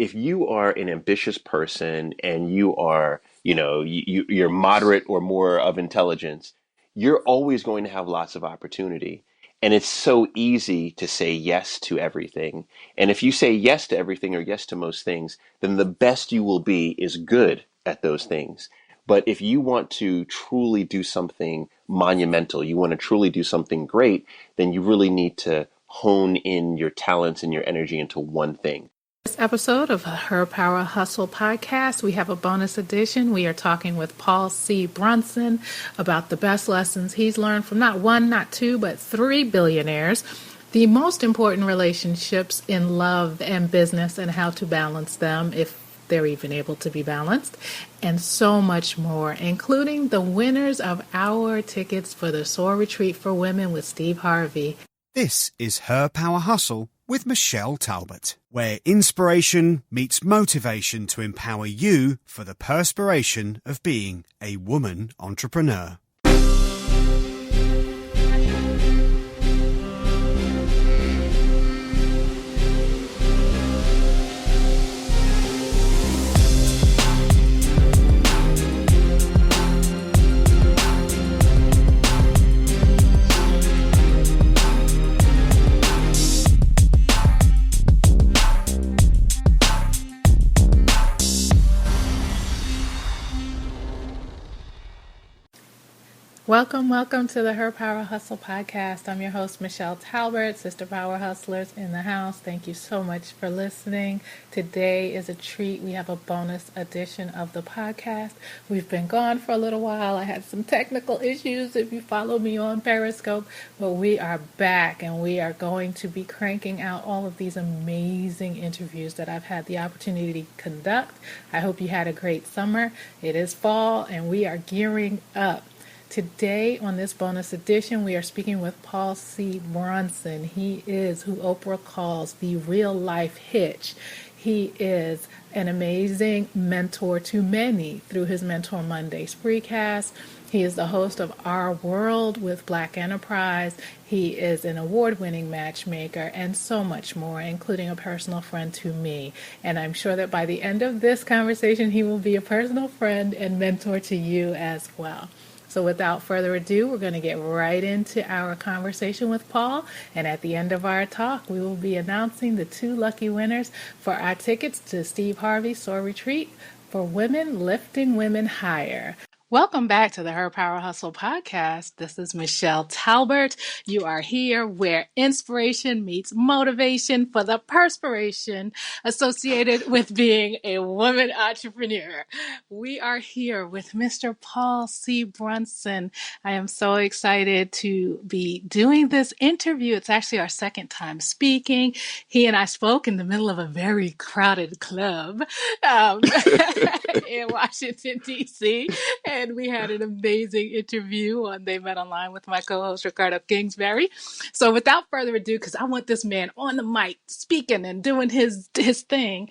if you are an ambitious person and you are, you're moderate or more of intelligence, you're always going to have lots of opportunity. And it's so easy to say yes to everything. And if you say yes to everything or yes to most things, then the best you will be is good at those things. But if you want to truly do something monumental, you want to truly do something great, then you really need to hone in your talents and your energy into one thing. This episode of Her Power Hustle podcast, we have a bonus edition. We are talking with Paul C. Brunson about the best lessons he's learned from not one, not two, but three billionaires, the most important relationships in love and business and how to balance them if they're even able to be balanced, and so much more, including the winners of our tickets for the SOAR Retreat for Women with Steve Harvey. This is Her Power Hustle with Michelle Talbot, where inspiration meets motivation to empower you for the perspiration of being a woman entrepreneur. Welcome to the Her Power Hustle podcast. I'm your host, Michelle Talbot, Sister Power Hustlers in the house. Thank you so much for listening. Today is a treat. We have a bonus edition of the podcast. We've been gone for a little while. I had some technical issues if you follow me on Periscope, but we are back and we are going to be cranking out all of these amazing interviews that I've had the opportunity to conduct. I hope you had a great summer. It is fall and we are gearing up. Today on this bonus edition, we are speaking with Paul C. Brunson. He is who Oprah calls the real life hitch. He is an amazing mentor to many through his Mentor Monday Spreecast. He is the host of Our World with Black Enterprise. He is an award-winning matchmaker and so much more, including a personal friend to me. And I'm sure that by the end of this conversation, he will be a personal friend and mentor to you as well. So without further ado, we're going to get right into our conversation with Paul. And at the end of our talk, we will be announcing the two lucky winners for our tickets to Steve Harvey's SOAR Retreat for Women Lifting Women Higher. Welcome back to the Her Power Hustle podcast. This is Michelle Talbot. You are here where inspiration meets motivation for the perspiration associated with being a woman entrepreneur. We are here with Mr. Paul C. Brunson. I am so excited to be doing this interview. It's actually our second time speaking. He and I spoke in the middle of a very crowded club in Washington, D.C., and we had an amazing interview on They Met Online with my co-host, Ricardo Kingsbury. So without further ado, because I want this man on the mic speaking and doing his thing,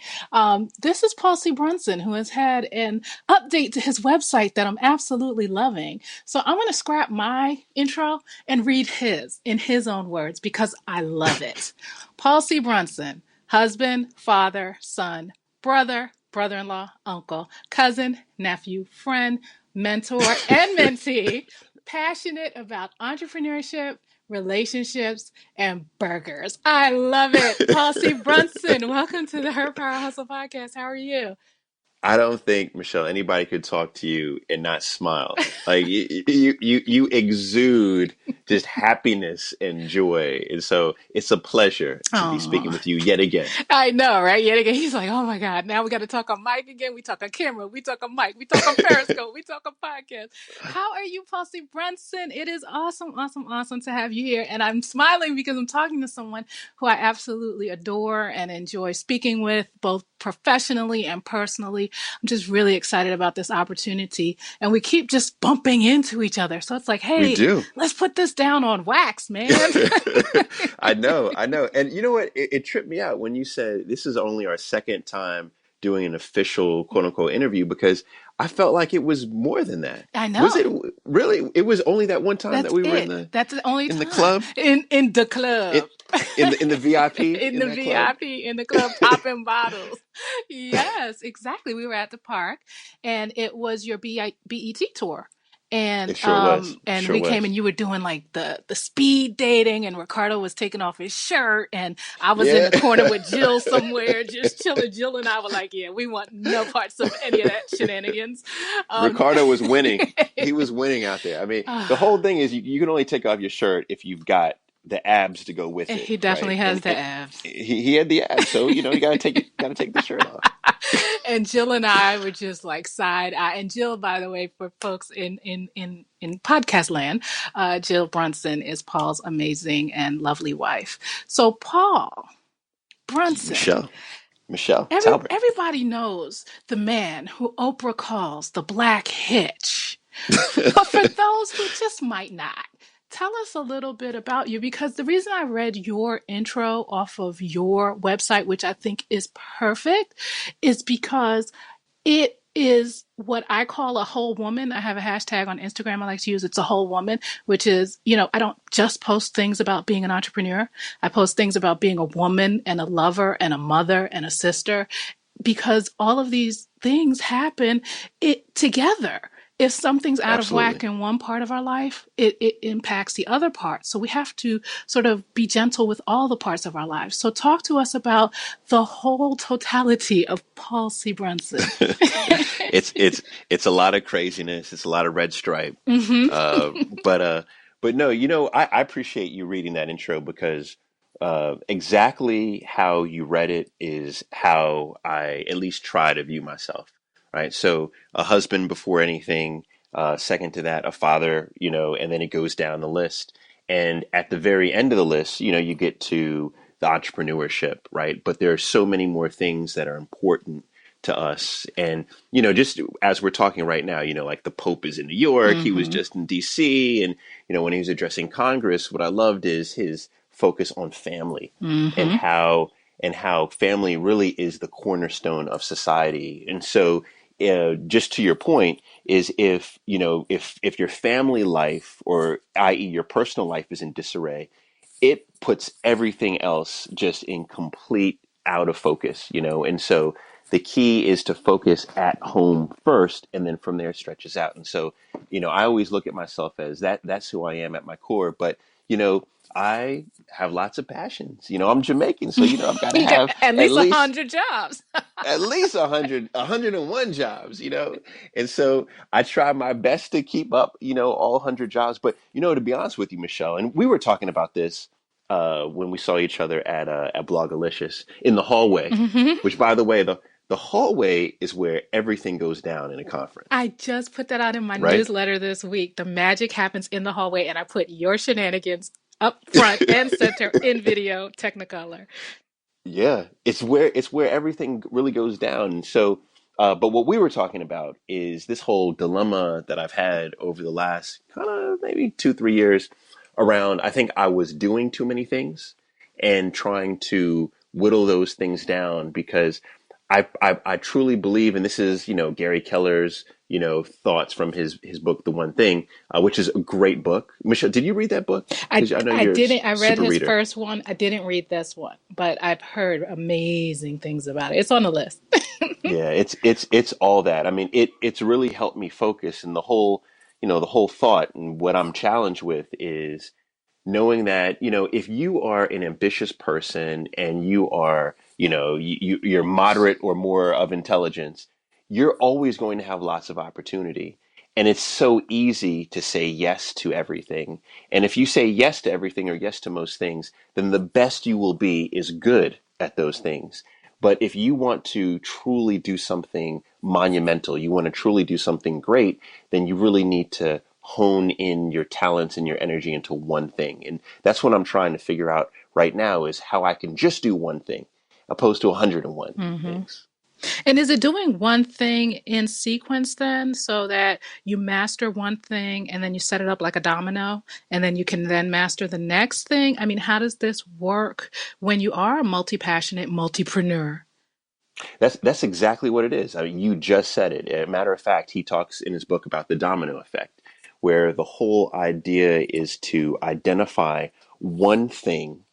this is Paul C. Brunson, who has had an update to his website that I'm absolutely loving. So I'm going to scrap my intro and read his in his own words because I love it. Paul C. Brunson, husband, father, son, brother, brother-in-law, uncle, cousin, nephew, friend, mentor, and mentee, passionate about entrepreneurship, relationships, and burgers. I love it. Paul C. Brunson, welcome to the Her Power Hustle podcast. How are you? I don't think, Michelle, anybody could talk to you and not smile. Like you exude just happiness and joy. And so it's a pleasure to be speaking with you yet again. I know, right? Yet again. He's like, oh my God, now we got to talk on mic again. We talk on camera. We talk on mic. We talk on Periscope. We talk on podcast. How are you, Paul C. Brunson? It is awesome to have you here. And I'm smiling because I'm talking to someone who I absolutely adore and enjoy speaking with, both professionally and personally. I'm just really excited about this opportunity. And we keep just bumping into each other. So it's like, hey, let's put this down on wax, man. I know. And you know what? It tripped me out when you said this is only our second time doing an official quote unquote interview, because I felt like it was more than that. I Was it know. really? It was only that one time that That's we were it. That's the only in the time club, in the in club. in the VIP In in the that club. VIP in the club popping bottles. Yes, exactly. We were at the park and it was your BET tour. It sure was. And Sure we came was. and you were doing like the speed dating and Ricardo was taking off his shirt and I was in Yeah. the corner with Jill somewhere just chilling. Jill and I were like, yeah, we want no parts of any of that shenanigans. Um, Ricardo was winning. He was winning out there. I mean, the whole thing is you can only take off your shirt if you've got the abs to go with it, he right? definitely has the And abs. he had the abs, so you gotta take the shirt off. And Jill and I were just like side eye. And Jill, by the way, for folks in podcast land, Jill Brunson is Paul's amazing and lovely wife. So Paul Brunson, Michelle. Michelle Talbert. everybody knows the man who Oprah calls the Black Hitch. But for those who just might not, tell us a little bit about you because the reason I read your intro off of your website, which I think is perfect, is because it is what I call a whole woman. I have a hashtag on Instagram I like to use. It's a whole woman, which is, I don't just post things about being an entrepreneur. I post things about being a woman and a lover and a mother and a sister because all of these things happen together. If something's out of whack Absolutely. in one part of our life, it impacts the other part. So we have to sort of be gentle with all the parts of our lives. So talk to us about the whole totality of Paul C. Brunson. It's a lot of craziness. It's a lot of red stripe. Mm-hmm. Uh, but no, I appreciate you reading that intro because exactly how you read it is how I at least try to view myself, right? So a husband before anything, second to that, a father, and then it goes down the list. And at the very end of the list, you get to the entrepreneurship, right? But there are so many more things that are important to us. And, just as we're talking right now, like the Pope is in New York, he was Mm-hmm. just in DC. And, when he was addressing Congress, what I loved is his focus on family and Mm-hmm. how family really is the cornerstone of society. And so, just to your point, is if your family life or i.e. your personal life is in disarray, it puts everything else just in complete out of focus, and so the key is to focus at home first and then from there stretches out. And so, I always look at myself as that's who I am at my core. But, I have lots of passions. I'm Jamaican, so I've got to You got have at least 100 jobs. at least 101 jobs, And so I try my best to keep up, all 100 jobs. But, to be honest with you, Michelle, and we were talking about this when we saw each other at Blogalicious in the hallway, Mm-hmm. which, by the way, the hallway is where everything goes down in a I conference, just put that out in my right? newsletter this week. The magic happens in the hallway, and I put your shenanigans up front and center in video Technicolor. Yeah, it's where everything really goes down. And so, but what we were talking about is this whole dilemma that I've had over the last kind of maybe 2, 3 years around. I think I was doing too many things and trying to whittle those things down because I truly believe, and this is Gary Keller's thoughts from his book The One Thing, which is a great book. Michelle, did you read that book? Because I know I you're a didn't. I read super his reader. first one. I didn't read this one, but I've heard amazing things about it. It's on the list. Yeah, it's all that. I mean, it's really helped me focus, and the whole thought and what I'm challenged with is knowing that, if you are an ambitious person and you are, you're moderate or more of intelligence, you're always going to have lots of opportunity. And it's so easy to say yes to everything. And if you say yes to everything or yes to most things, then the best you will be is good at those things. But if you want to truly do something monumental, you want to truly do something great, then you really need to hone in your talents and your energy into one thing. And that's what I'm trying to figure out right now is how I can just do one thing opposed to 101 Hmm. things. And is it doing one thing in sequence then so that you master one thing and then you set it up like a domino and then you can then master the next thing? I mean, how does this work when you are a multi-passionate multipreneur? That's exactly what it is. I mean, you just said it. As a matter of fact, he talks in his book about the domino effect, where the whole idea is to identify one thing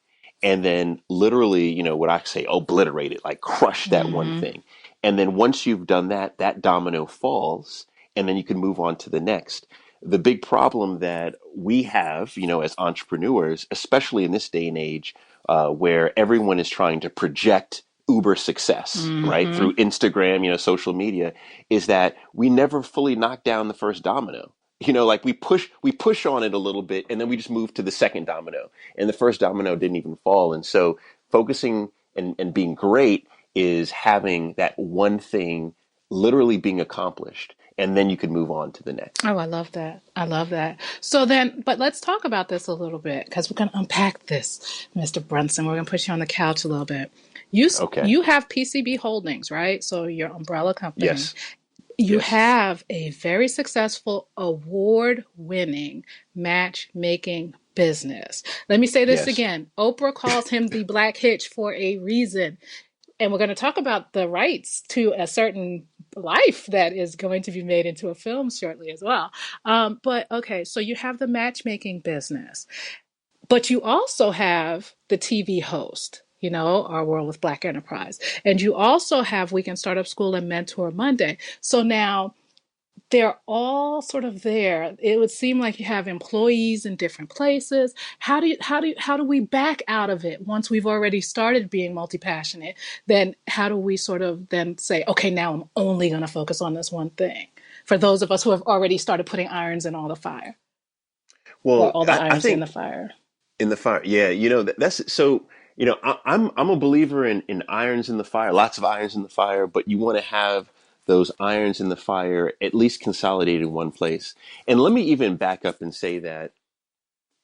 and then literally, what I say, obliterate it, like crush that one Mm-hmm. thing. And then once you've done that, that domino falls, and then you can move on to the next. The big problem that we have, as entrepreneurs, especially in this day and age, where everyone is trying to project uber success, right, Mm-hmm. through Instagram, social media, is that we never fully knock down the first domino. Like we push on it a little bit, and then we just move to the second domino, and the first domino didn't even fall. And so focusing and being great is having that one thing literally being accomplished, and then you can move on to the next. Oh, I love that. I love that. So then, but let's talk about this a little bit because we're going to unpack this, Mr. Brunson. We're going to put you on the couch a little bit. Okay. You have PCB Holdings, right? So your umbrella company. Yes. You Yes. have a very successful, award-winning matchmaking business. Let me say this Yes. again. Oprah calls him the Black Hitch for a reason. And we're going to talk about the rights to a certain life that is going to be made into a film shortly as well. But okay, so you have the matchmaking business, but you also have the TV host, Our World with Black Enterprise. And you also have Weekend Startup School and Mentor Monday. So now they're all sort of there. It would seem like you have employees in different places. How do we back out of it once we've already started being multi-passionate? Then how do we sort of then say, okay, now I'm only going to focus on this one thing? For those of us who have already started putting irons in all the fire, or Well, all the I irons in think the fire. in the fire, yeah, that's so. I'm a believer in irons in the fire, lots of irons in the fire, but you want to have those irons in the fire at least consolidated in one place. And let me even back up and say that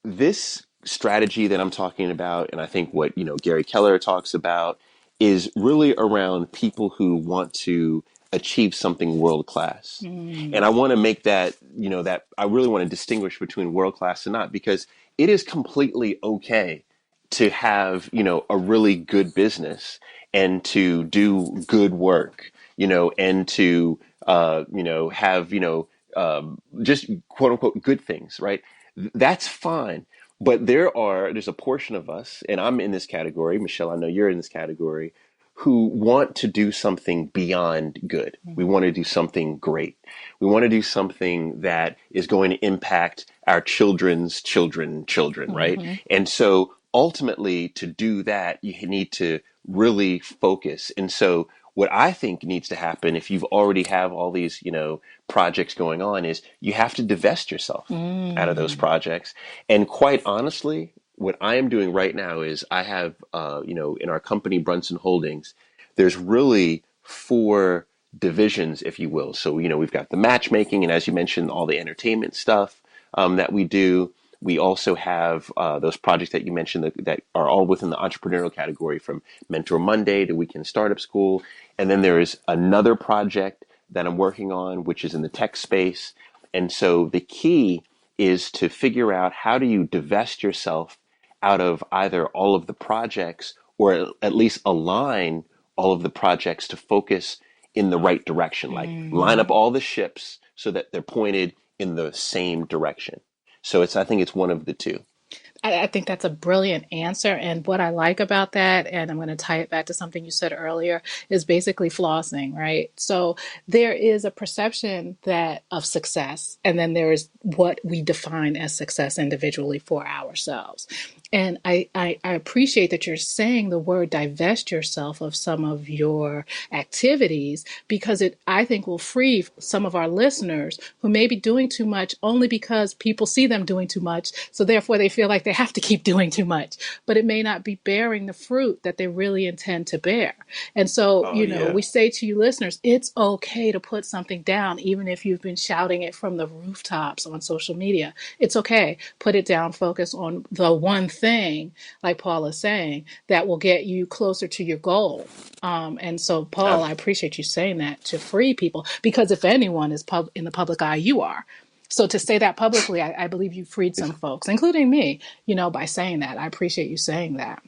this strategy that I'm talking about, and I think what Gary Keller talks about, is really around people who want to achieve something world class. And Mm. I want to make that I really want to distinguish between world class and not, because it is completely okay to have a really good business and to do good work, and to have just quote unquote good things, right? That's fine. But there's a portion of us, and I'm in this category, Michelle, I know you're in this category, who want to do something beyond good. We want to do something great. We want to do something that is going to impact our children's children, right? Mm-hmm. And so ultimately, to do that, you need to really focus. And so what I think needs to happen, if you've already have all these, projects going on, is you have to divest yourself out of those Mm. projects. And quite honestly, what I am doing right now is I have, in our company, Brunson Holdings, there's really four divisions, if you will. So, we've got the matchmaking, and as you mentioned, all the entertainment stuff that we do. We also have those projects that you mentioned that are all within the entrepreneurial category, from Mentor Monday to Weekend Startup School. And then there is another project that I'm working on, which is in the tech space. And so the key is to figure out, how do you divest yourself out of either all of the projects, or at least align all of the projects to focus in the right direction, like line Mm-hmm. up all the ships so that they're pointed in the same direction. So I think it's one of the two. I think that's a brilliant answer. And what I like about that, and I'm going to tie it back to something you said earlier, is basically flossing, right? So there is a perception that of success, and then there is what we define as success individually for ourselves. And I appreciate that you're saying the word divest yourself of some of your activities, because it, I think, will free some of our listeners who may be doing too much only because people see them doing too much. So therefore they feel like they have to keep doing too much, but it may not be bearing the fruit that they really intend to bear. And so, Oh yeah. we say to you listeners, it's okay to put something down, even if you've been shouting it from the rooftops on social media. It's okay. Put it down, focus on the one thing, like Paul is saying, that will get you closer to your goal. And so, Paul, I appreciate you saying that to free people, because if anyone is in the public eye, you are. So to say that publicly, I believe you freed some folks, including me, by saying that. I appreciate you saying that.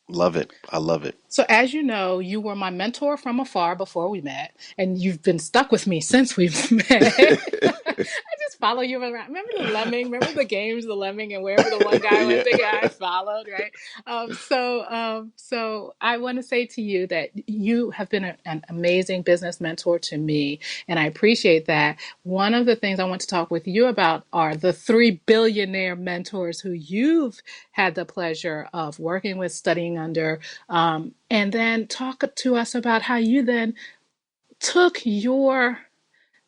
Love it. I love it. So, as you know, you were my mentor from afar before we met, and you've been stuck with me since we've met. I just follow you around. Remember the lemming? Remember the games, the lemming, and wherever the one guy went, Yeah. the guy followed, right? So I want to say to you that you have been an amazing business mentor to me, and I appreciate that. One of the things I want to talk with you about are the 3 billionaire mentors who you've had the pleasure of working with, studying under, and then talk to us about how you then took your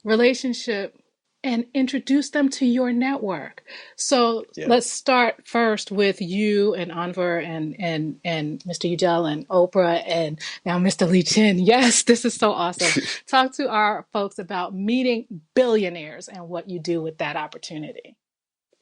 relationship and introduced them to your network. So Yeah. let's start first with you and Anwar and Mr. Udell and Oprah and now Mr. Lee Chin. Yes, this is so awesome. Talk to our folks about meeting billionaires and what you do with that opportunity.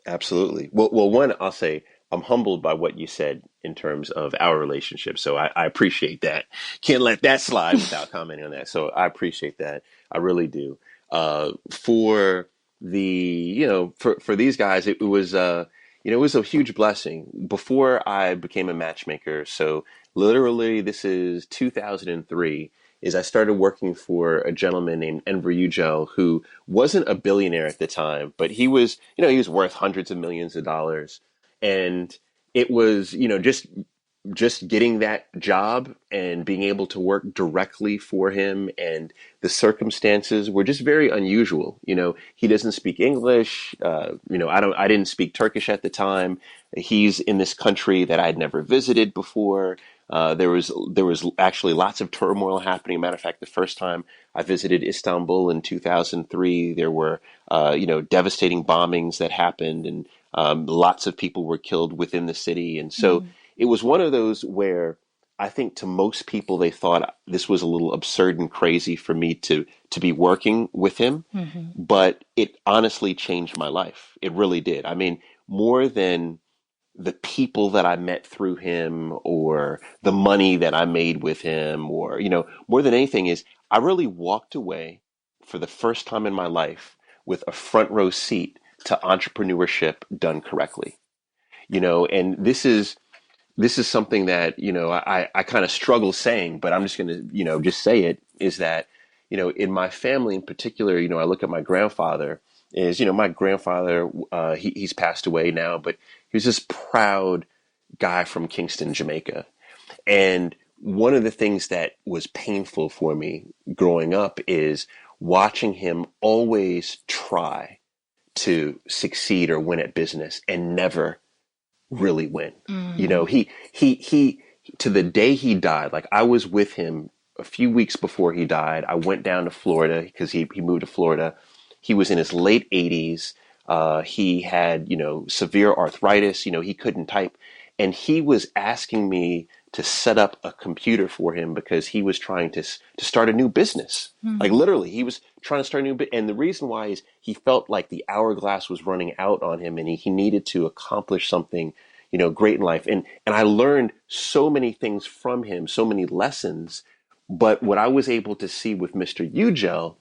Absolutely. Well, one, I'll say I'm humbled by what you said in terms of our relationship. So I appreciate that. Can't let that slide without commenting on that. So I appreciate that. I really do. For for these guys, it was, it was a huge blessing before I became a matchmaker. So literally, this is 2003. Is I started working for a gentleman named Enver Ugel, who wasn't a billionaire at the time, but he was worth hundreds of millions of dollars. And it was, just getting that job and being able to work directly for him, and the circumstances were just very unusual. He doesn't speak English. I didn't speak Turkish at the time. He's in this country that I'd never visited before. There was actually lots of turmoil happening. Matter of fact, the first time I visited Istanbul in 2003, there were devastating bombings that happened, and lots of people were killed within the city. And so it was one of those where I think to most people they thought this was a little absurd and crazy for me to be working with him, but it honestly changed my life. It really did. I mean, more than the people that I met through him or the money that I made with him, or, more than anything is I really walked away for the first time in my life with a front row seat to entrepreneurship done correctly. And this is something that, I kind of struggle saying, but I'm just going to, just say it, is that, in my family in particular, I look at my grandfather. My grandfather, he's passed away now, but he was this proud guy from Kingston, Jamaica. And one of the things that was painful for me growing up is watching him always try to succeed or win at business and never really win. He to the day he died, like I was with him a few weeks before he died. I went down to Florida because he moved to Florida. He was in his late 80s. He had, severe arthritis. He couldn't type. And he was asking me to set up a computer for him because he was trying to start a new business. Like literally, he was trying to start a new business. And the reason why is he felt like the hourglass was running out on him, and he needed to accomplish something, great in life. And I learned so many things from him, so many lessons. But what I was able to see with Mr. Ugel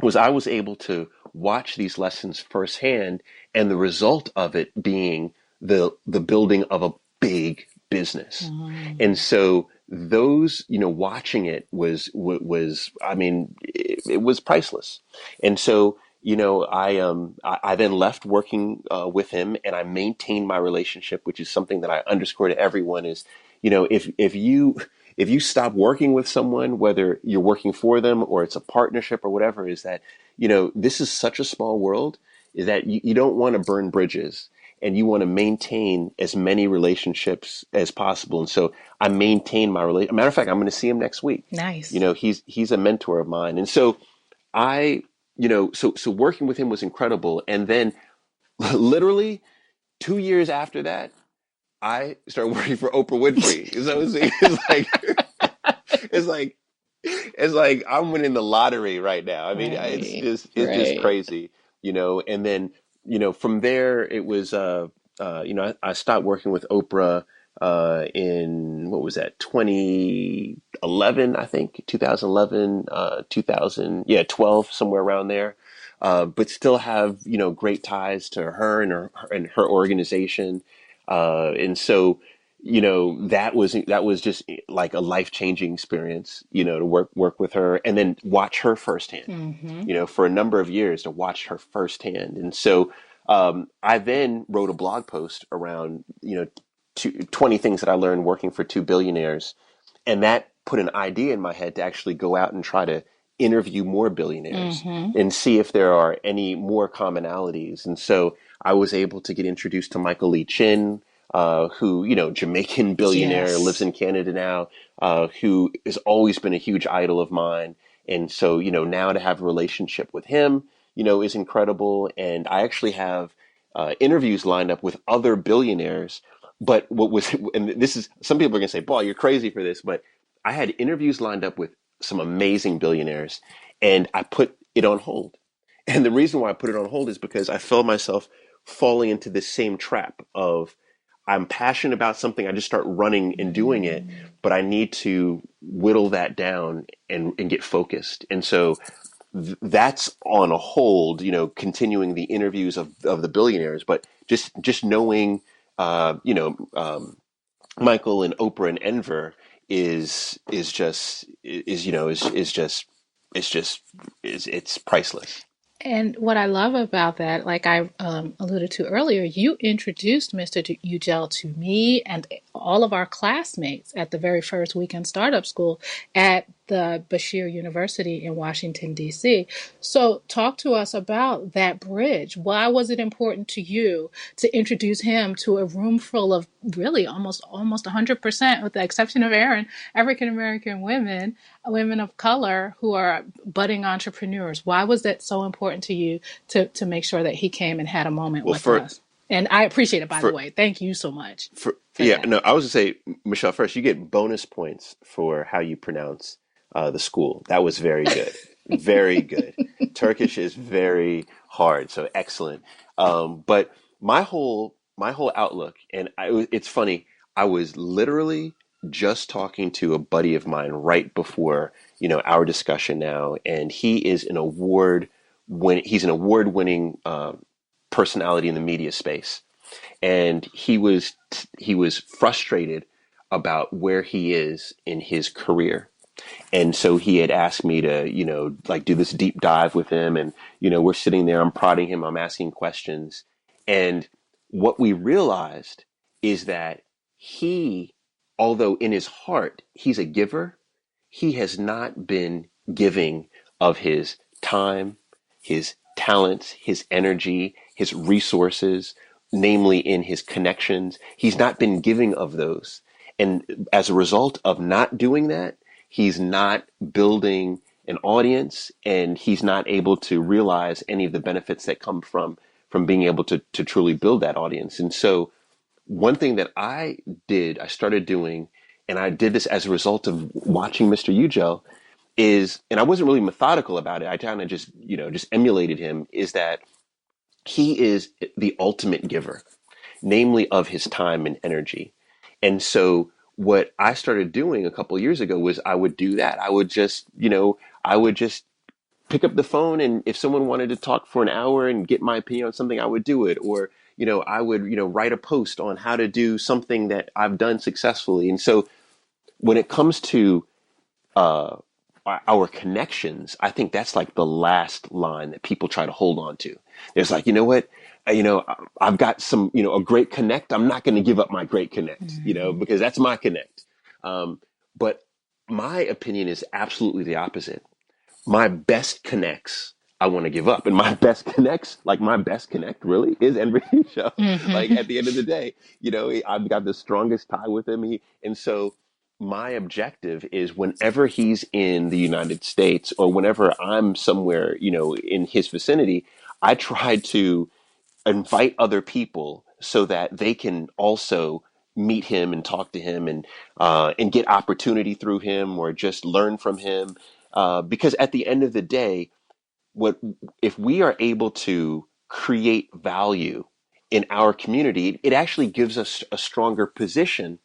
was I was able to watch these lessons firsthand, and the result of it being the building of a big business. And so those, watching it was I mean, it was priceless. And so, I then left working with him, and I maintained my relationship, which is something that I underscore to everyone is, if you stop working with someone, whether you're working for them or it's a partnership or whatever, is that, this is such a small world, is that you don't want to burn bridges, and you want to maintain as many relationships as possible. And so I maintain my relation. Matter of fact, I'm going to see him next week. Nice. He's a mentor of mine. And so I, so working with him was incredible. And then literally 2 years after that, I started working for Oprah Winfrey. So it's like, it's like I'm winning the lottery right now. I mean, it's just crazy, And then, from there it was, I stopped working with Oprah in what was that, 2011, I think, 2011, 12, somewhere around there. But still have, great ties to her and her organization. And so, that was just like a life-changing experience, to work with her and then watch her firsthand, Mm-hmm. for a number of years to watch her firsthand. And so I then wrote a blog post around, 20 things that I learned working for two billionaires. And that put an idea in my head to actually go out and try to interview more billionaires Mm-hmm. and see if there are any more commonalities. And so I was able to get introduced to Michael Lee Chin, who, Jamaican billionaire, lives Yes. in Canada now, who has always been a huge idol of mine. And so, now to have a relationship with him, is incredible. And I actually have interviews lined up with other billionaires. But what was, and this is, some people are going to say, Paul, you're crazy for this, but I had interviews lined up with some amazing billionaires and I put it on hold. And the reason why I put it on hold is because I felt myself falling into this same trap of I'm passionate about something, I just start running and doing it, but I need to whittle that down and get focused. And so that's on a hold, continuing the interviews of the billionaires, but just knowing, Michael and Oprah and Enver is just is you know is just it's just is it's priceless. And what I love about that, like I alluded to earlier, you introduced Mr. Ugel to me and all of our classmates at the very first weekend startup school at the Bashir University in Washington, D.C. So, talk to us about that bridge. Why was it important to you to introduce him to a room full of really almost 100%, with the exception of Aaron, African American women of color who are budding entrepreneurs? Why was that so important to you to make sure that he came and had a moment Well, with us? And I appreciate it, by the way. Thank you so much for yeah, that. no, I was gonna say, Michelle, first you get bonus points for how you pronounce the school. That was very good, very good. Turkish is very hard, so excellent. But my whole outlook, and it's funny. I was literally just talking to a buddy of mine right before our discussion now, and he's an award winning personality in the media space, and he was frustrated about where he is in his career. And so he had asked me to, like do this deep dive with him. And, we're sitting there, I'm prodding him, I'm asking questions. And what we realized is that he, although in his heart, he's a giver, he has not been giving of his time, his talents, his energy, his resources, namely in his connections. He's not been giving of those. And as a result of not doing that, he's not building an audience and he's not able to realize any of the benefits that come from being able to truly build that audience. And so one thing that I started doing, and I did this as a result of watching Mr. Ugel, and I wasn't really methodical about it. I kind of just emulated him, is that he is the ultimate giver, namely of his time and energy. And so what I started doing a couple of years ago was I would do that. I would just pick up the phone, and if someone wanted to talk for an hour and get my opinion on something, I would do it. Or, I would, write a post on how to do something that I've done successfully. And so when it comes to uh, our connections, I think that's like the last line that people try to hold on to. There's like, you know what? I've got a great connect. I'm not going to give up my great connect, Mm-hmm. because that's my connect. But my opinion is absolutely the opposite. My best connects I want to give up. And my best connects, like my best connect really is Enrique Show. Like Mm-hmm. at the end of the day, I've got the strongest tie with him. And so my objective is whenever he's in the United States or whenever I'm somewhere, in his vicinity, I try to invite other people so that they can also meet him and talk to him and get opportunity through him or just learn from him. Because at the end of the day, what if we are able to create value in our community, it actually gives us a stronger position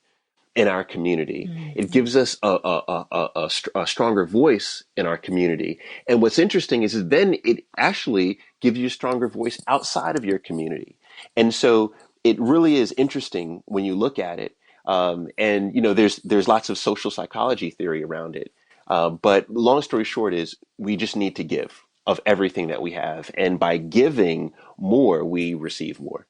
in our community. It Mm-hmm. gives us a stronger voice in our community. And what's interesting is then it actually gives you a stronger voice outside of your community. And so it really is interesting when you look at it. And there's lots of social psychology theory around it. But long story short is we just need to give of everything that we have, and by giving more, we receive more.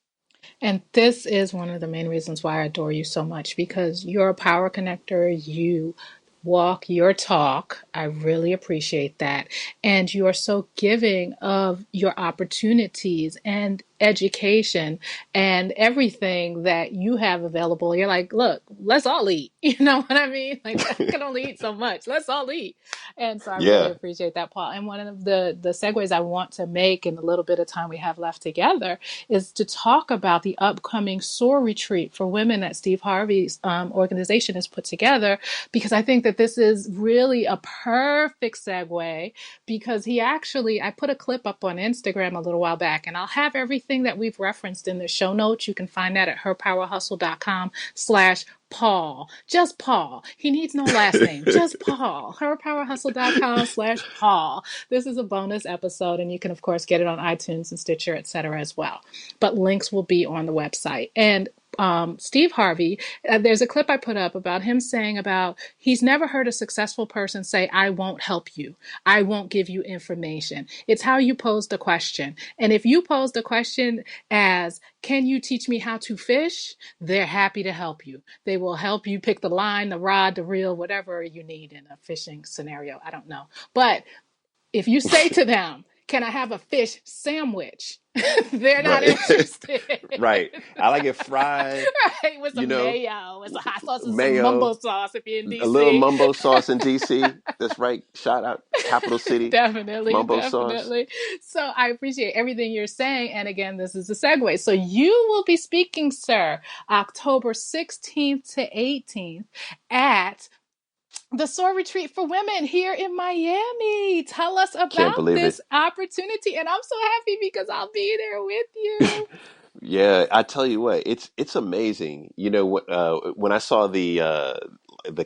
And this is one of the main reasons why I adore you so much, because you're a power connector. You walk your talk. I really appreciate that. And you are so giving of your opportunities and education and everything that you have available. You're like, look, let's all eat. You know what I mean? Like, I can only eat so much. Let's all eat. And so I really Yeah. appreciate that, Paul. And one of the segues I want to make in the little bit of time we have left together is to talk about the upcoming SOAR retreat for women that Steve Harvey's organization has put together, because I think that this is really a perfect segue, because I put a clip up on Instagram a little while back, and I'll have everything that we've referenced in the show notes. You can find that at herpowerhustle.com/Paul. Just Paul. He needs no last name. Just Paul. herpowerhustle.com/Paul. This is a bonus episode, and you can, of course, get it on iTunes and Stitcher, etc. as well. But links will be on the website. And Steve Harvey, there's a clip I put up about him saying about he's never heard a successful person say, I won't help you. I won't give you information. It's how you pose the question. And if you pose the question as, can you teach me how to fish? They're happy to help you. They will help you pick the line, the rod, the reel, whatever you need in a fishing scenario. I don't know. But if you say to them, can I have a fish sandwich? They're not Right. interested. Right. I like it fried, Right, with some mayo, with some hot sauce, and some mumbo mayo, sauce if you're in a little DC. mumbo sauce in DC. That's right. Shout out Capital City, Definitely, mumbo sauce. definitely. So I appreciate everything you're saying. And again, this is a segue. So you will be speaking, sir, October 16th to 18th at the SOAR Retreat for Women here in Miami. Tell us Can't about believe it. this opportunity. And I'm so happy because I'll be there with you. Yeah, I tell you what, it's amazing. When I saw the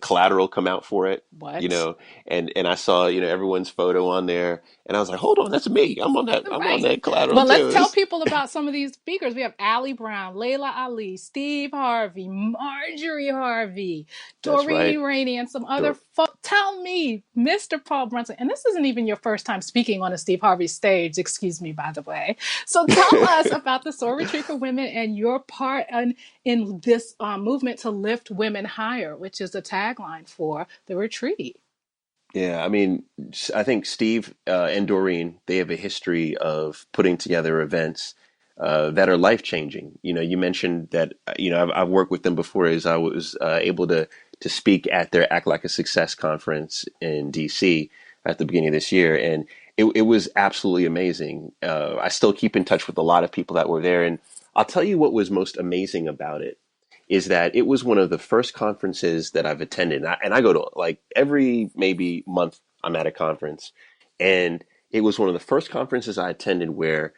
collateral come out for it, What? and I saw everyone's photo on there, and I was like, hold on, that's me. I'm on Right. that collateral But let's too. tell people about some of these speakers. We have Allie Brown, Layla Ali, Steve Harvey, Marjorie Harvey, That's Doreen right. Rainey, and some other folks. Tell me, Mr. Paul Brunson, and this isn't even your first time speaking on a Steve Harvey stage, excuse me, by the way. So tell us about the SOAR Retreat for Women and your part in this movement to lift women higher, which is a tagline for the retreat. Yeah, I mean, I think Steve and Doreen, they have a history of putting together events that are life changing. You mentioned that, I've worked with them before as I was able to speak at their Act Like a Success conference in DC at the beginning of this year. And it was absolutely amazing. I still keep in touch with a lot of people that were there. And I'll tell you what was most amazing about it is that it was one of the first conferences that I've attended. And I go to like every maybe month I'm at a conference. And it was one of the first conferences I attended where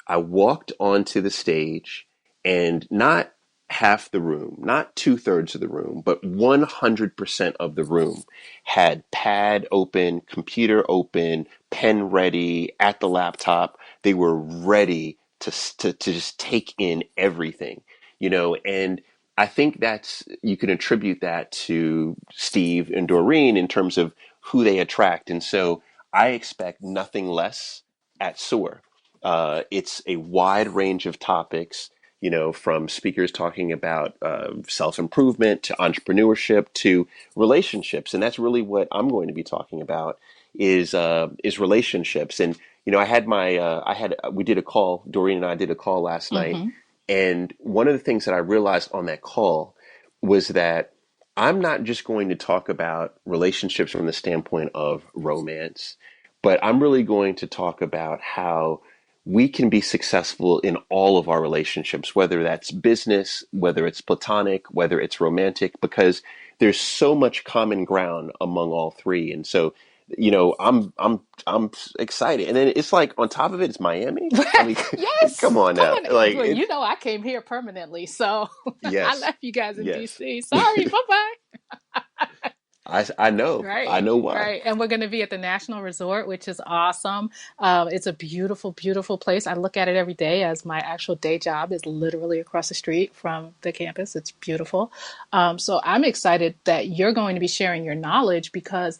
I walked onto the stage and not half the room, not 2/3 of the room, but 100% of the room had pad open, computer open, pen ready at the laptop. They were ready to just take in everything, and I think you can attribute that to Steve and Doreen in terms of who they attract. And so I expect nothing less at SOAR. It's a wide range of topics, from speakers talking about self-improvement to entrepreneurship to relationships. And that's really what I'm going to be talking about is relationships. And, we did a call, Doreen and I did a call last night. Mm-hmm. And one of the things that I realized on that call was that I'm not just going to talk about relationships from the standpoint of romance, but I'm really going to talk about how we can be successful in all of our relationships, whether that's business, whether it's platonic, whether it's romantic, because there's so much common ground among all three. And so, I'm excited. And then it's like on top of it, it's Miami. I mean, Yes, come on come now. on. Like Well, it's I came here permanently, so I yes, left you guys in yes. DC. Sorry, bye bye. I know. I Right, know why. right. And we're going to be at the National Resort, which is awesome. It's a beautiful, beautiful place. I look at it every day as my actual day job is literally across the street from the campus. It's beautiful. So I'm excited that you're going to be sharing your knowledge because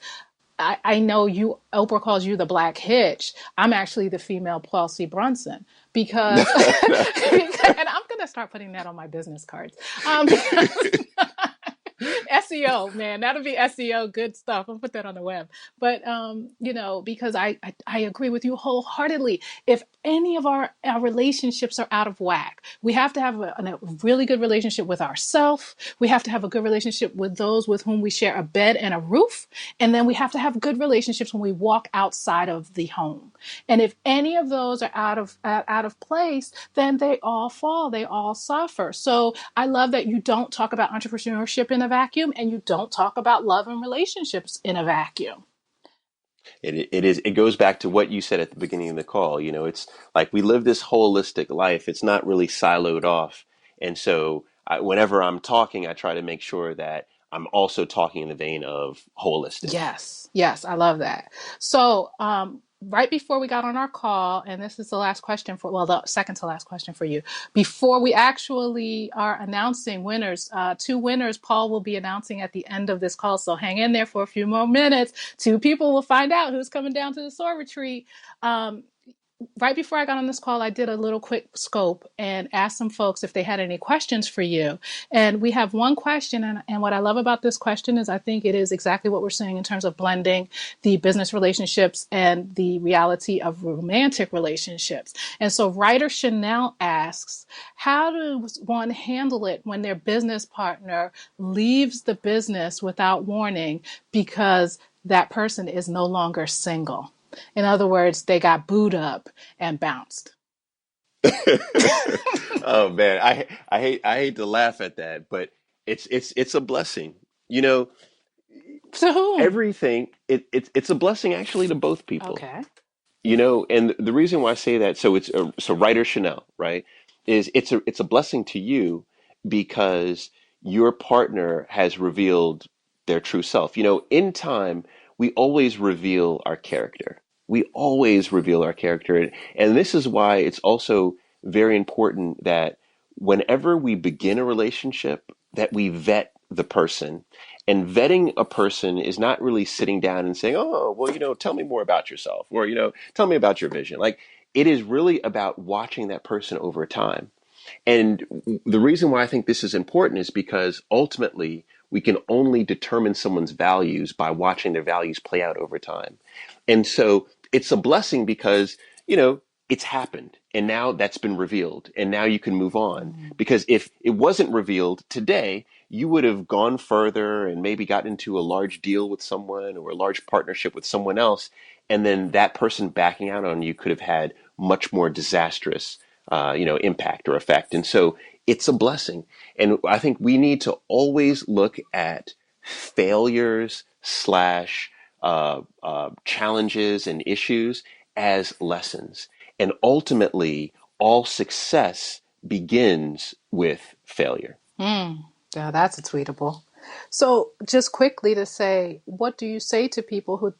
I know you, Oprah calls you the black hitch. I'm actually the female Paul C. Brunson because, and I'm going to start putting that on my business cards. Because SEO, man, that'll be SEO good stuff. I'll put that on the web. But because I agree with you wholeheartedly. If any of our relationships are out of whack, we have to have a really good relationship with ourselves. We have to have a good relationship with those with whom we share a bed and a roof. And then we have to have good relationships when we walk outside of the home. And if any of those are out of place, then they all fall, they all suffer. So I love that you don't talk about entrepreneurship in a vacuum and you don't talk about love and relationships in a vacuum. It goes back to what you said at the beginning of the call. You know, it's like we live this holistic life. It's not really siloed off. And so whenever I'm talking, I try to make sure that I'm also talking in the vein of holistic. Yes, yes, I love that. So, right before we got on our call, and this is the last question the second to last question for you. Before we actually are announcing winners, two winners Paul will be announcing at the end of this call. So hang in there for a few more minutes. Two people will find out who's coming down to the SOAR retreat. Right before I got on this call, I did a little quick scope and asked some folks if they had any questions for you. And we have one question. And what I love about this question is I think it is exactly what we're saying in terms of blending the business relationships and the reality of romantic relationships. And so writer Chanel asks, how does one handle it when their business partner leaves the business without warning because that person is no longer single? In other words, they got booed up and bounced. Oh man, I hate to laugh at that, but it's a blessing. You know, To whom? everything it's a blessing actually to both people. Okay. You know, and the reason why I say that, so writer Chanel, right, is it's a blessing to you because your partner has revealed their true self. You know, in time, we always reveal our character. We always reveal our character, and this is why it's also very important that whenever we begin a relationship, that we vet the person. And vetting a person is not really sitting down and saying, "Oh, well, you know, tell me more about yourself," or, you know, tell me about your vision. Like, it is really about watching that person over time. And the reason why I think this is important is because ultimately we can only determine someone's values by watching their values play out over time. And so it's a blessing because, you know, it's happened and now that's been revealed and now you can move on. Because if it wasn't revealed today, you would have gone further and maybe got into a large deal with someone or a large partnership with someone else. And then that person backing out on you could have had much more disastrous impact or effect. And so it's a blessing. And I think we need to always look at failures slash challenges and issues as lessons. And ultimately, all success begins with failure. Yeah, that's a tweetable. So just quickly to say, what do you say to people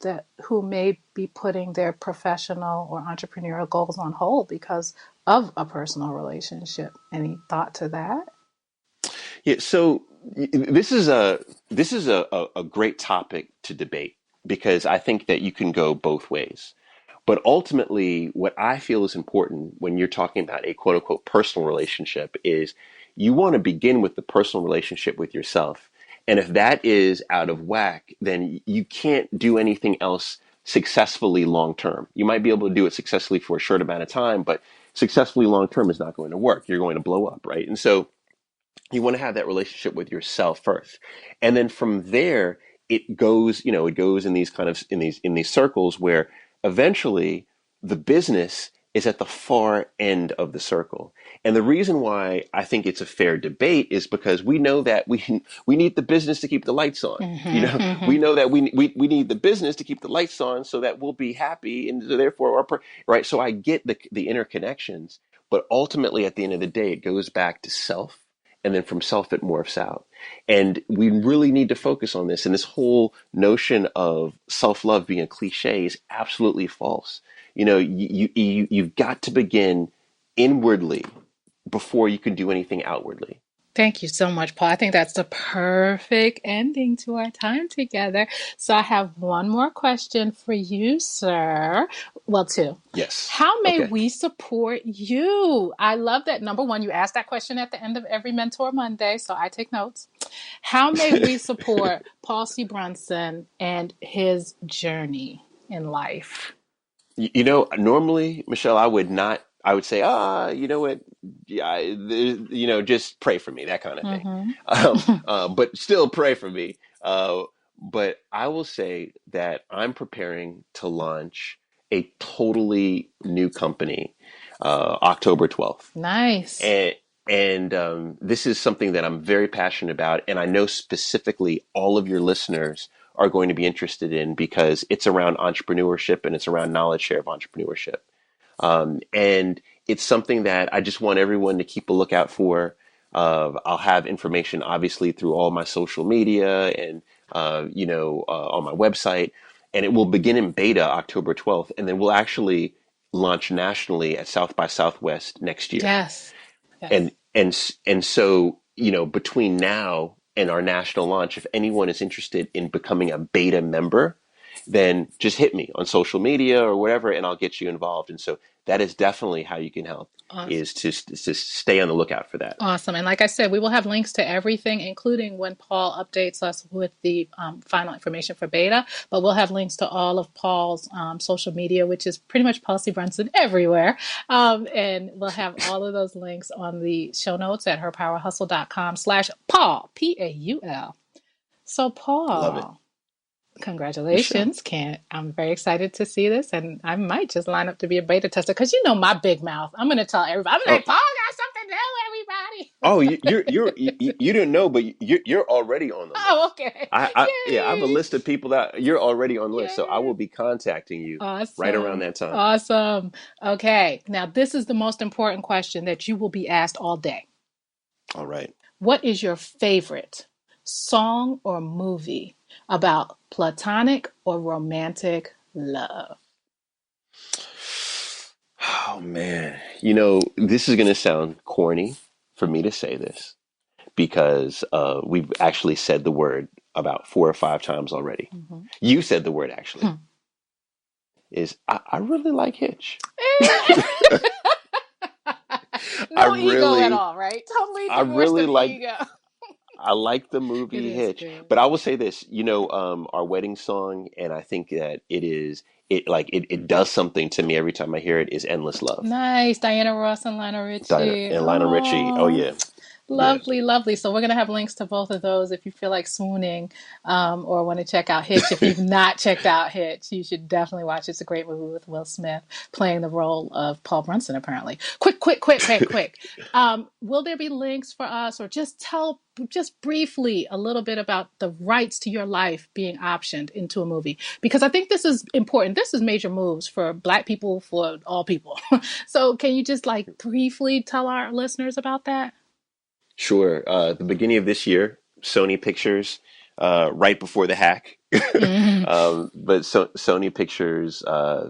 who may be putting their professional or entrepreneurial goals on hold because of a personal relationship? Any thought to that? Yeah, so this is a great topic to debate because I think that you can go both ways. But ultimately, what I feel is important when you're talking about a quote unquote personal relationship is you want to begin with the personal relationship with yourself. And if that is out of whack, then you can't do anything else successfully long term. You might be able to do it successfully for a short amount of time, but successfully long term is not going to work. You're going to blow up, right? And so you want to have that relationship with yourself first. And then from there, it goes in these in these circles where eventually the business is at the far end of the circle. And the reason why I think it's a fair debate is because we know that we need the business to keep the lights on. We know that we need the business to keep the lights on so that we'll be happy and so therefore right. So I get the interconnections, but ultimately at the end of the day, it goes back to self and then from self it morphs out. And we really need to focus on this. And this whole notion of self-love being a cliche is absolutely false. You've got to begin inwardly before you can do anything outwardly. Thank you so much, Paul. I think that's the perfect ending to our time together. So I have one more question for you, sir. Well, two. Yes. How may Okay. we support you? I love that. Number one, you ask that question at the end of every Mentor Monday, so I take notes. How may we support Paul C. Brunson and his journey in life? Normally, Michelle, I would say, you know what? Yeah, just pray for me, that kind of thing. Mm-hmm. But still pray for me. But I will say that I'm preparing to launch a totally new company, October 12th. Nice. And this is something that I'm very passionate about. And I know specifically all of your listeners are going to be interested in because it's around entrepreneurship and it's around knowledge share of entrepreneurship. And it's something that I just want everyone to keep a lookout for. I'll have information obviously through all my social media and, on my website, and it will begin in beta October 12th. And then we'll actually launch nationally at South by Southwest next year. Yes. And so, between now and our national launch, if anyone is interested in becoming a beta member, then just hit me on social media or whatever, and I'll get you involved. And so that is definitely how you can help. Awesome. Is to stay on the lookout for that. Awesome. And like I said, we will have links to everything, including when Paul updates us with the final information for beta. But we'll have links to all of Paul's social media, which is pretty much Paul C. Brunson everywhere. And we'll have all of those links on the show notes at herpowerhustle.com/Paul, Paul. So, Love it. Paul, congratulations. I'm very excited to see this, and I might just line up to be a beta tester because my big mouth. I'm going to tell everybody. I'm like, Paul got something to tell everybody. Oh, you didn't know, but you're already on the list. Oh, okay. I have a list of people that you're already on the list, so I Yay. will be contacting you right around that time. Awesome. Okay, now this is the most important question that you will be asked all day. All right. What is your favorite song or movie about platonic or romantic love? Oh man, this is going to sound corny for me to say this because we've actually said the word about 4 or 5 times already. Mm-hmm. You said the word actually. Is I really like Hitch. No ego at all, right? Totally divorced of ego. I like the movie Hitch, but I will say this, our wedding song, and I think that it does something to me every time I hear it, is Endless Love. Nice. Diana Ross and Lionel Richie. Lionel Richie. Oh yeah. Lovely, yeah. Lovely. So we're going to have links to both of those if you feel like swooning or want to check out Hitch. If you've not checked out Hitch, you should definitely watch it. It's a great movie with Will Smith playing the role of Paul Brunson, apparently. Quick. Will there be links for us, or just briefly a little bit about the rights to your life being optioned into a movie? Because I think this is important. This is major moves for Black people, for all people. So can you just briefly tell our listeners about that? Sure. The beginning of this year, Sony Pictures, right before the hack, but Sony Pictures,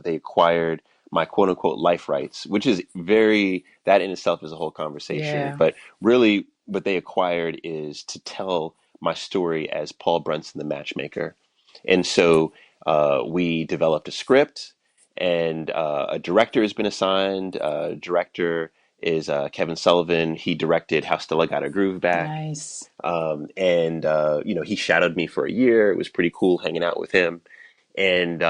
they acquired my quote unquote life rights, which is that in itself is a whole conversation. Yeah. But really what they acquired is to tell my story as Paul Brunson, the matchmaker. And so we developed a script, and a director has been assigned. Director is Kevin Sullivan. He directed How Stella Got Her Groove Back. Nice. He shadowed me for a year. It was pretty cool hanging out with him. And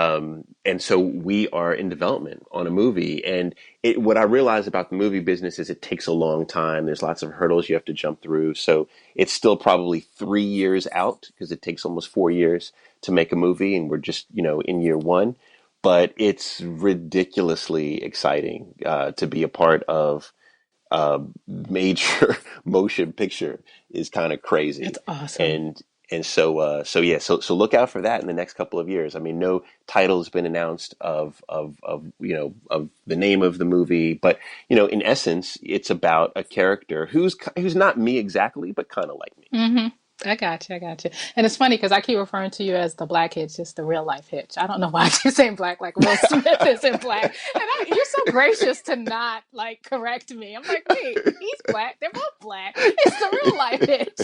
so we are in development on a movie. And what I realize about the movie business is it takes a long time. There's lots of hurdles you have to jump through. So it's still probably 3 years out because it takes almost 4 years to make a movie. And we're just, in year 1. But it's ridiculously exciting to be a part of major motion picture. Is kind of crazy. It's awesome. And so look out for that in the next couple of years. I mean, no title has been announced of the name of the movie, but in essence, it's about a character who's not me exactly, but kind of like me. Mm-hmm. I got you. I got you. And it's funny because I keep referring to you as the black Hitch, just the real life Hitch. I don't know why I keep saying black like Will Smith isn't black. And you're so gracious to not like correct me. I'm like, wait, he's black. They're both black. It's the real life Hitch.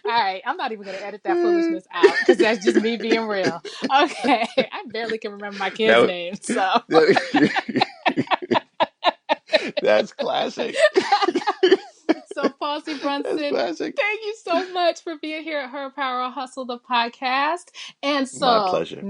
All right. I'm not even going to edit that foolishness out because that's just me being real. Okay. I barely can remember my kids' names. So that's classic. So, Paul C. Brunson, thank you so much for being here at Her Power Hustle, the podcast. And so my pleasure.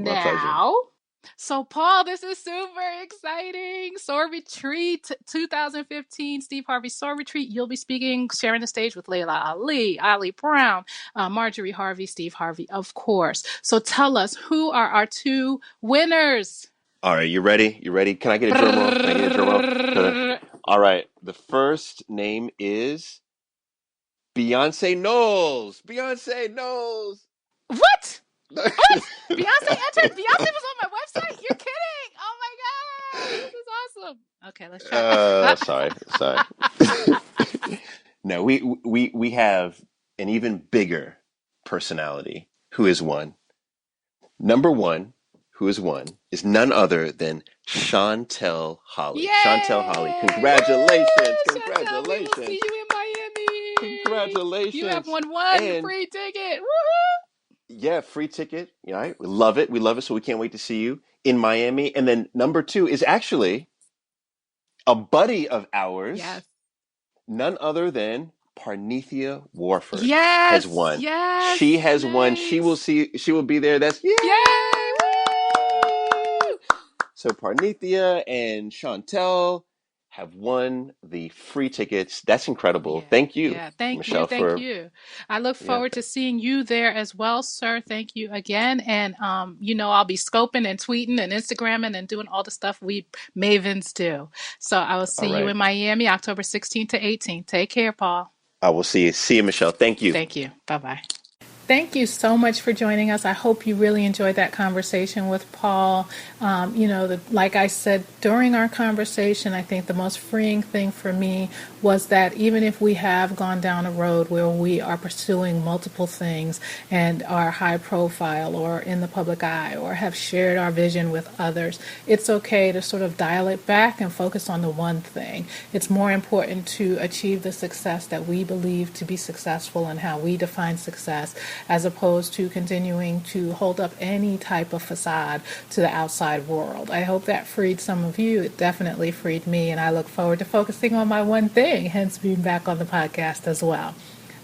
So, Paul, this is super exciting. Soar Retreat 2015, Steve Harvey Soar Retreat. You'll be speaking, sharing the stage with Layla Ali Brown, Marjorie Harvey, Steve Harvey, of course. So tell us, who are our two winners? All right, you ready? Can I get a drum roll? All right, the first name is Beyonce Knowles. What? What? Beyonce entered? Beyonce was on my website? You're kidding! Oh my god! This is awesome. Okay, let's try. Sorry. No, we have an even bigger personality who is one. Number one, who is one, is none other than Chantel Holly. Yay! Chantel Holly, congratulations! Chantel, we will see you in Miami. Congratulations! You have won one free ticket. Woohoo! Yeah, free ticket. Yeah, we love it. So we can't wait to see you in Miami. And then number two is actually a buddy of ours. Yes. None other than Parnithia Warford has won. Yes. She has won. She will be there. That's yay! Woo! So Parnithia and Chantel have won the free tickets. That's incredible. Yeah. Thank you. Yeah, thank Michelle, you. I look forward to seeing you there as well, sir. Thank you again. And I'll be scoping and tweeting and Instagramming and doing all the stuff we mavens do. So I will see you in Miami, October 16th to 18th. Take care, Paul. I will see you. See you, Michelle. Thank you. Thank you. Bye-bye. Thank you so much for joining us. I hope you really enjoyed that conversation with Paul. Like I said during our conversation, I think the most freeing thing for me was that even if we have gone down a road where we are pursuing multiple things and are high profile or in the public eye or have shared our vision with others, it's okay to sort of dial it back and focus on the one thing. It's more important to achieve the success that we believe to be successful and how we define success, as opposed to continuing to hold up any type of facade to the outside world. I hope that freed some of you. It definitely freed me, and I look forward to focusing on my one thing, hence being back on the podcast as well.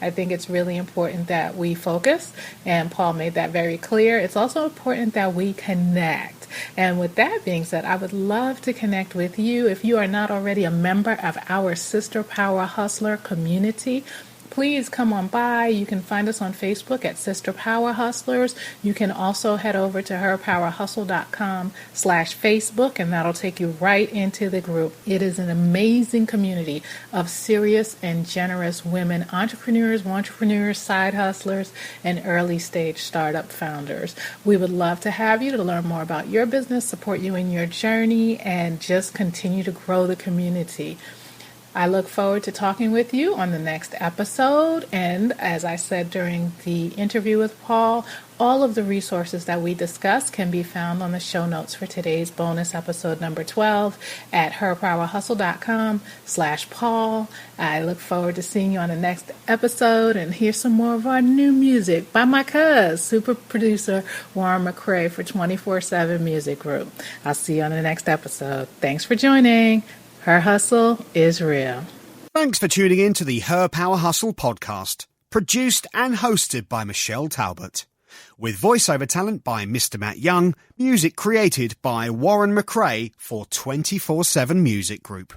I think it's really important that we focus, and Paul made that very clear. It's also important that we connect. And with that being said, I would love to connect with you. If you are not already a member of our Sister Power Hustler community, please come on by. You can find us on Facebook at Sister Power Hustlers. You can also head over to herpowerhustle.com/Facebook, and that'll take you right into the group. It is an amazing community of serious and generous women, entrepreneurs, side hustlers, and early stage startup founders. We would love to have you to learn more about your business, support you in your journey, and just continue to grow the community. I look forward to talking with you on the next episode. And as I said during the interview with Paul, all of the resources that we discussed can be found on the show notes for today's bonus episode number 12 at herpowerhustle.com/Paul. I look forward to seeing you on the next episode and hear some more of our new music by my super producer Warren McCrae for 24/7 Music Group. I'll see you on the next episode. Thanks for joining. Her hustle is real. Thanks for tuning in to the Her Power Hustle podcast, produced and hosted by Michelle Talbot, with voiceover talent by Mr. Matt Young, music created by Warren McCrae for 24/7 Music Group.